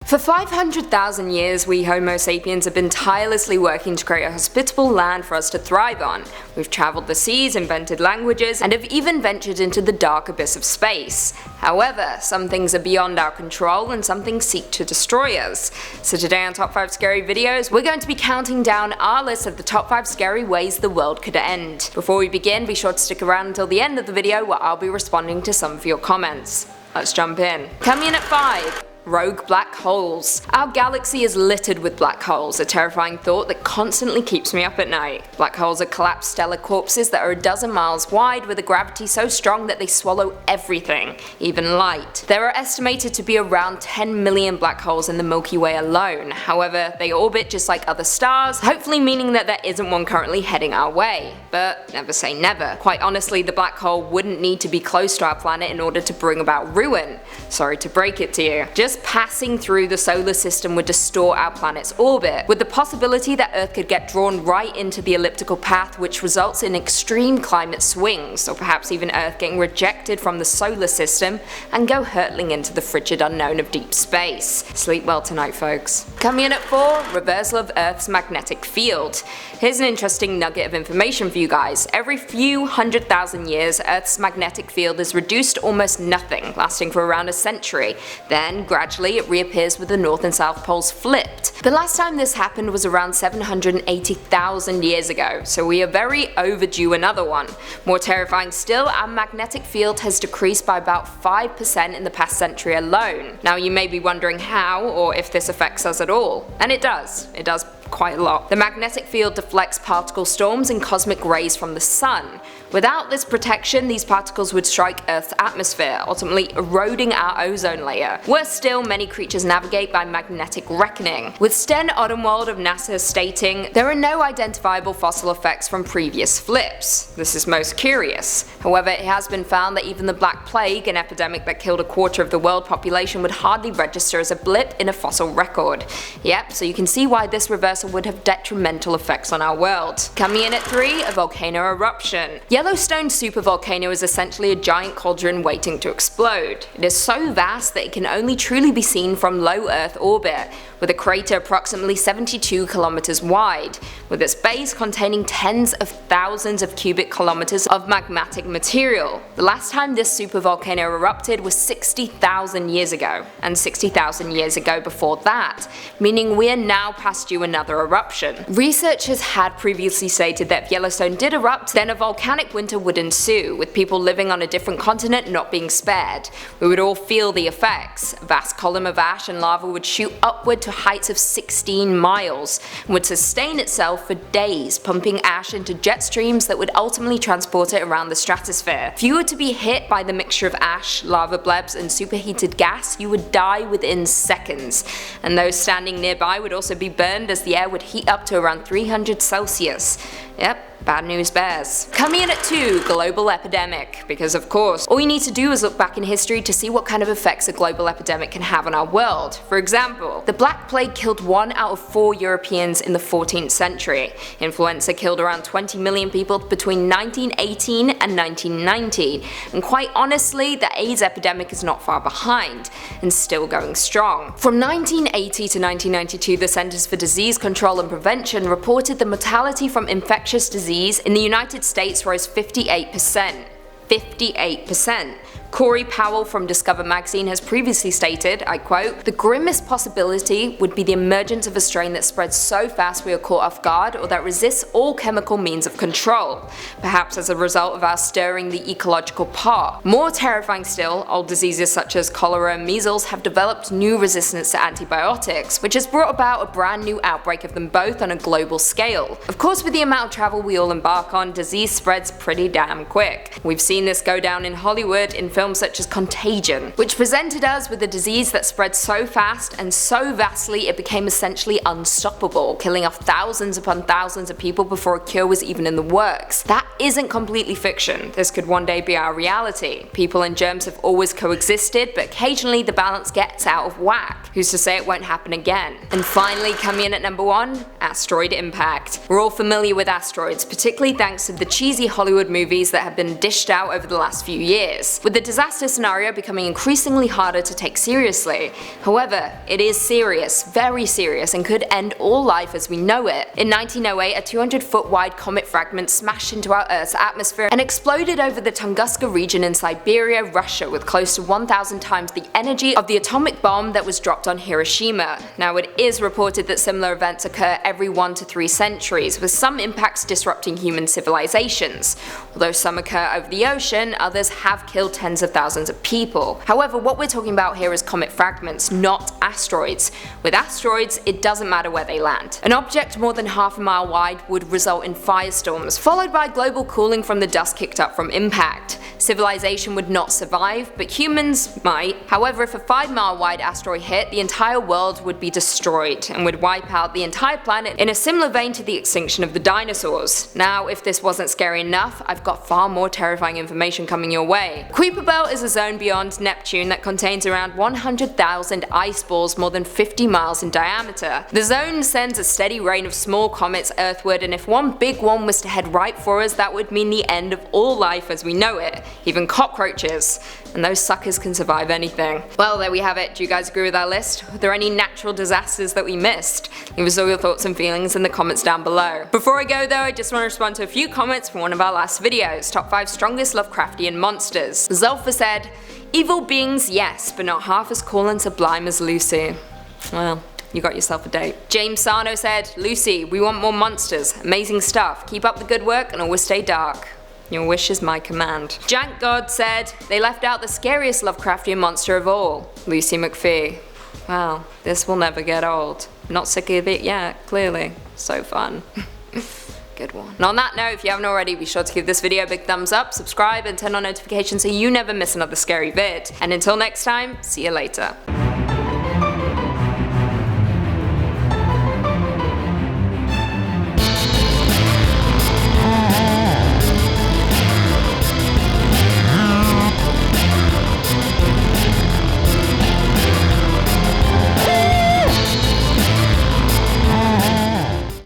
For 500,000 years, we Homo sapiens have been tirelessly working to create a hospitable land for us to thrive on. We've travelled the seas, invented languages, and have even ventured into the dark abyss of space. However, some things are beyond our control and some things seek to destroy us. So today on Top 5 Scary Videos, we're going to be counting down our list of the top 5 scary ways the world could end. Before we begin, be sure to stick around until the end of the video where I'll be responding to some of your comments. Let's jump in. Coming in at 5. Rogue black holes. Our galaxy is littered with black holes, a terrifying thought that constantly keeps me up at night. Black holes are collapsed stellar corpses that are a dozen miles wide with a gravity so strong that they swallow everything, even light. There are estimated to be around 10 million black holes in the Milky Way alone. However, they orbit just like other stars, hopefully meaning that there isn't one currently heading our way. But never say never. Quite honestly, the black hole wouldn't need to be close to our planet in order to bring about ruin. Sorry to break it to you. Just passing through the solar system would distort our planet's orbit, with the possibility that Earth could get drawn right into the elliptical path, which results in extreme climate swings, or perhaps even Earth getting rejected from the solar system and go hurtling into the frigid unknown of deep space. Sleep well tonight, folks. Coming in at 4, reversal of Earth's magnetic field. Here's an interesting nugget of information for you guys. Every few 100,000 years, Earth's magnetic field is reduced to almost nothing, lasting for around a century. Then, gradually, it reappears with the north and south poles flipped. The last time this happened was around 780,000 years ago, so we are very overdue another one. More terrifying still, our magnetic field has decreased by about 5% in the past century alone. Now you may be wondering how, or if this affects us at all. And it does. It does quite a lot. The magnetic field deflects particle storms and cosmic rays from the sun. Without this protection, these particles would strike Earth's atmosphere, ultimately eroding our ozone layer. Worse still, many creatures navigate by magnetic reckoning, with Sten Odenwald of NASA stating, "There are no identifiable fossil effects from previous flips." This is most curious. However, it has been found that even the Black Plague, an epidemic that killed a quarter of the world population, would hardly register as a blip in a fossil record. Yep, so you can see why this reversal would have detrimental effects on our world. Coming in at 3, a volcano eruption. Yellowstone supervolcano is essentially a giant cauldron waiting to explode. It is so vast that it can only truly be seen from low Earth orbit, with a crater approximately 72 kilometers wide, with its base containing tens of thousands of cubic kilometers of magmatic material. The last time this supervolcano erupted was 60,000 years ago, and 60,000 years ago before that, meaning we are now past due another eruption. Researchers had previously stated that if Yellowstone did erupt, then a volcanic winter would ensue, with people living on a different continent not being spared. We would all feel the effects. A vast column of ash and lava would shoot upward to heights of 16 miles, and would sustain itself for days, pumping ash into jet streams that would ultimately transport it around the stratosphere. If you were to be hit by the mixture of ash, lava blebs, and superheated gas, you would die within seconds, and those standing nearby would also be burned as the air would heat up to around 300 Celsius. Yep. Bad news bears. Coming in at 2, global epidemic. Because of course, all you need to do is look back in history to see what kind of effects a global epidemic can have on our world. For example, the Black Plague killed 1 out of 4 Europeans in the 14th century. Influenza killed around 20 million people between 1918 and 1990. And quite honestly, the AIDS epidemic is not far behind, and still going strong. From 1980 to 1992, the Centers for Disease Control and Prevention reported the mortality from infectious disease in the United States rose 58%. 58%. Corey Powell from Discover magazine has previously stated, I quote, "The grimmest possibility would be the emergence of a strain that spreads so fast we are caught off guard or that resists all chemical means of control, perhaps as a result of our stirring the ecological pot. More terrifying still, old diseases such as cholera and measles have developed new resistance to antibiotics, which has brought about a brand new outbreak of them both on a global scale. Of course, with the amount of travel we all embark on, disease spreads pretty damn quick. We've seen this go down in Hollywood in films such as Contagion, which presented us with a disease that spread so fast and so vastly it became essentially unstoppable, killing off thousands upon thousands of people before a cure was even in the works. That isn't completely fiction. This could one day be our reality. People and germs have always coexisted, but occasionally the balance gets out of whack. Who's to say it won't happen again? And finally, coming in at number 1, asteroid impact. We're all familiar with asteroids, particularly thanks to the cheesy Hollywood movies that have been dished out over the last few years. With the disaster scenario becoming increasingly harder to take seriously. However, it is serious, very serious, and could end all life as we know it. In 1908, a 200-foot wide comet fragment smashed into our Earth's atmosphere and exploded over the Tunguska region in Siberia, Russia, with close to 1,000 times the energy of the atomic bomb that was dropped on Hiroshima. Now, it is reported that similar events occur every 1 to 3 centuries, with some impacts disrupting human civilizations. Although some occur over the ocean, others have killed tens of thousands of people. However, what we're talking about here is comet fragments, not asteroids. With asteroids, it doesn't matter where they land. An object more than half a mile wide would result in firestorms, followed by global cooling from the dust kicked up from impact. Civilization would not survive, but humans might. However, if a 5-mile wide asteroid hit, the entire world would be destroyed and would wipe out the entire planet in a similar vein to the extinction of the dinosaurs. Now, if this wasn't scary enough, I've got far more terrifying information coming your way. Kuiper Belt is a zone beyond Neptune that contains around 100,000 ice balls more than 50 miles in diameter. The zone sends a steady rain of small comets earthward, and if one big one was to head right for us, that would mean the end of all life as we know it, even cockroaches. And those suckers can survive anything. Well, there we have it. Do you guys agree with our list? Were there any natural disasters that we missed? Leave us all your thoughts and feelings in the comments down below. Before I go though, I just want to respond to a few comments from one of our last videos, top 5 strongest Lovecraftian monsters. Zulfa said, evil beings yes, but not half as cool and sublime as Lucy. Well, you got yourself a date. James Sarno said, Lucy, we want more monsters, amazing stuff, keep up the good work and always stay dark. Your wish is my command. Jank God said, they left out the scariest Lovecraftian monster of all, Lucy McPhee. Wow, this will never get old. Not sick of it yet, clearly. So fun. Good one. And on that note, if you haven't already, be sure to give this video a big thumbs up, subscribe, and turn on notifications so you never miss another scary vid. And until next time, see you later.